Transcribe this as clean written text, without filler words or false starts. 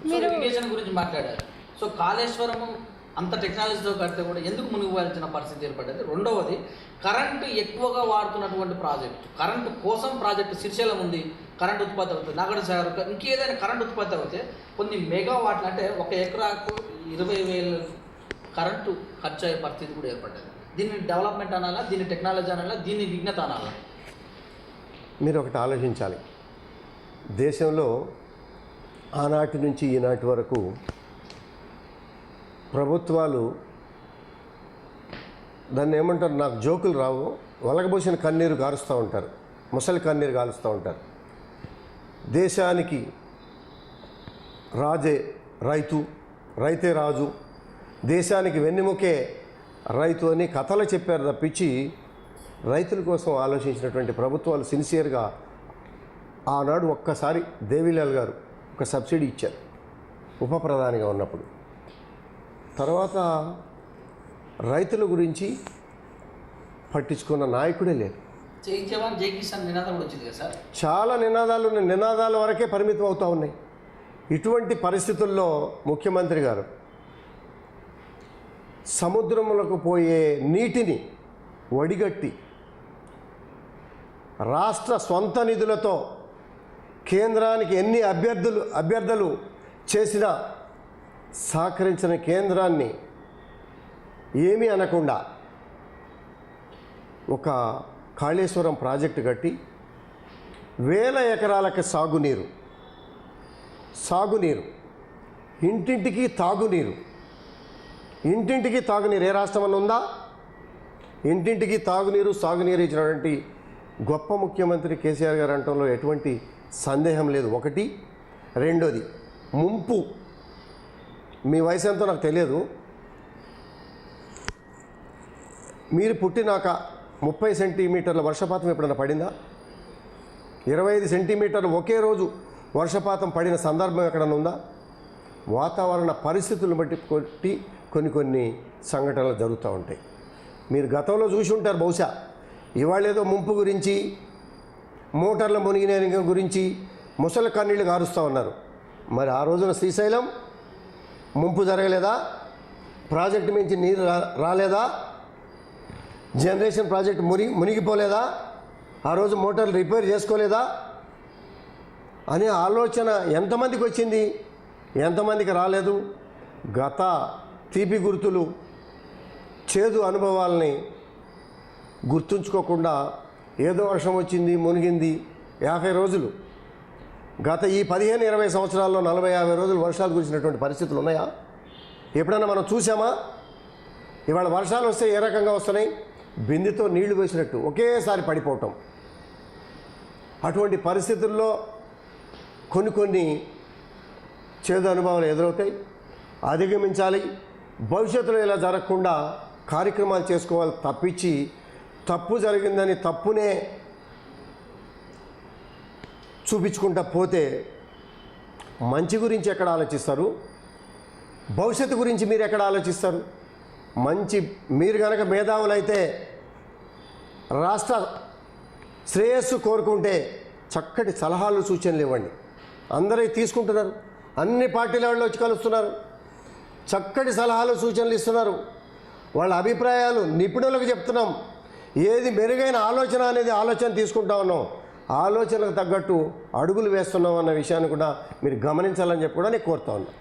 So irrigation గురించి మాట్లాడారు. So Kaleshwaram అంత టెక్నాలజీతో కడితే కూడా ఎందుకు మునిగిపోయాల్సిన పరిస్థితి ఏర్పడ్డది? రెండవది, కరెంటు ఎక్కువగా వాడుతున్నటువంటి ప్రాజెక్టు, కరెంటు కోసం ప్రాజెక్టు శ్రీశైలం ఉంది, కరెంటు ఉత్పత్తి అవుతుంది. నాగర్ ఇంకేదైనా కరెంటు ఉత్పత్తి అవుతే కొన్ని మెగావాట్లు, అంటే 1 ఎకరాకు 20,000 కరెంటు ఖర్చు అయ్యే పరిస్థితి కూడా ఏర్పడ్డది. దీన్ని డెవలప్మెంట్ అనాలా, దీన్ని టెక్నాలజీ అనాలా, దీన్ని విఘ్నత అనాలా? మీరు ఒకటి ఆలోచించాలి. దేశంలో ఆనాటి నుంచి ఈనాటి వరకు ప్రభుత్వాలు దాన్ని ఏమంటారు, నాకు జోకులు రావు, వలగబోసిన కన్నీరు గారుస్తూ ఉంటారు, ముసలి కన్నీరు గారుస్తూ ఉంటారు. దేశానికి రాజే రైతు, రైతే రాజు, దేశానికి వెన్నెముకే రైతు అని కథలు చెప్పారు తప్పించి రైతుల కోసం ఆలోచించినటువంటి ప్రభుత్వాలు సిన్సియర్గా ఆనాడు ఒక్కసారి దేవిలాల్ గారు ఒక సబ్సిడీ ఇచ్చారు ఉప ప్రధానిగా ఉన్నప్పుడు. తర్వాత రైతుల గురించి పట్టించుకున్న నాయకుడే లేదు. జై జవాన్ జై కిసాన్ నినాదం కూడా వచ్చింది కదా సార్. చాలా నినాదాల వరకే పరిమితం అవుతూ ఉన్నాయి. ఇటువంటి పరిస్థితుల్లో ముఖ్యమంత్రి గారు సముద్రములకు పోయే నీటిని వడిగట్టి రాష్ట్ర స్వంత నిధులతో కేంద్రానికి ఎన్ని అభ్యర్థులు చేసినా సహకరించిన కేంద్రాన్ని ఏమీ అనకుండా ఒక కాళేశ్వరం ప్రాజెక్టు కట్టి 1000 ఎకరాలకు సాగునీరు, ఇంటింటికి తాగునీరు ఏ రాష్ట్రం అని ఉందా? ఇంటింటికి సాగునీరు ఇచ్చినటువంటి గొప్ప ముఖ్యమంత్రి కేసీఆర్ గారు అంటంలో ఎటువంటి సందేహం లేదు. ఒకటి. రెండోది, ముంపు. మీ వయసు ఎంతో నాకు తెలియదు, మీరు పుట్టినాక 30 సెంటీమీటర్ల వర్షపాతం ఎప్పుడైనా పడిందా? 25 సెంటీమీటర్లు ఒకే రోజు వర్షపాతం పడిన సందర్భం ఎక్కడన్నా ఉందా? వాతావరణ పరిస్థితులను బట్టి కొన్ని సంఘటనలు జరుగుతూ ఉంటాయి. మీరు గతంలో చూసి ఉంటారు బహుశా. ఇవాళ ఏదో ముంపు గురించి, మోటార్ల మునిగిన గురించి ముసలి కన్నీళ్ళు గారుస్తూ ఉన్నారు. మరి ఆ రోజున శ్రీశైలం ముంపు జరగలేదా? ప్రాజెక్టు నుంచి నీరు రాలేదా? జనరేషన్ ప్రాజెక్టు మునిగిపోలేదా? ఆ రోజు మోటార్లు రిపేర్ చేసుకోలేదా అనే ఆలోచన ఎంతమందికి వచ్చింది, ఎంతమందికి రాలేదు? గత తీపి గుర్తులు, చేదు అనుభవాలని గుర్తుంచుకోకుండా ఏదో వర్షం వచ్చింది, మునిగింది, 50 రోజులు, గత ఈ 15-20 సంవత్సరాల్లో 40-50 రోజులు వర్షాలు కురిసినటువంటి పరిస్థితులు ఉన్నాయా? ఎప్పుడైనా మనం చూసామా? ఇవాళ వర్షాలు వస్తే ఏ రకంగా వస్తున్నాయి? బిందెతో నీళ్లు వేసినట్టు ఒకేసారి పడిపోవటం. అటువంటి పరిస్థితుల్లో కొన్ని చేదు అనుభవాలు ఎదురవుతాయి. అధిగమించాలి. భవిష్యత్తులో ఇలా జరగకుండా కార్యక్రమాలు చేసుకోవాలి తప్పించి తప్పు జరిగిందని తప్పునే చూపించుకుంటా పోతే మంచి గురించి ఎక్కడ ఆలోచిస్తారు? భవిష్యత్తు గురించి మీరు ఎక్కడ ఆలోచిస్తారు? మీరు కనుక మేధావులైతే, రాష్ట్ర శ్రేయస్సు కోరుకుంటే చక్కటి సలహాలు సూచనలు ఇవ్వండి. అందరూ తీసుకుంటున్నారు, అన్ని పార్టీల వాళ్ళు వచ్చి కలుస్తున్నారు, చక్కటి సలహాలు సూచనలు ఇస్తున్నారు. వాళ్ళ అభిప్రాయాలు నిపుణులకు చెప్తున్నాం. ఏది మెరుగైన ఆలోచన తీసుకుంటా ఉన్నాం, ఆలోచనకు తగ్గట్టు అడుగులు వేస్తున్నాం అన్న విషయాన్ని కూడా మీరు గమనించాలని చెప్పి కూడా నేను కోరుతా ఉన్నాను.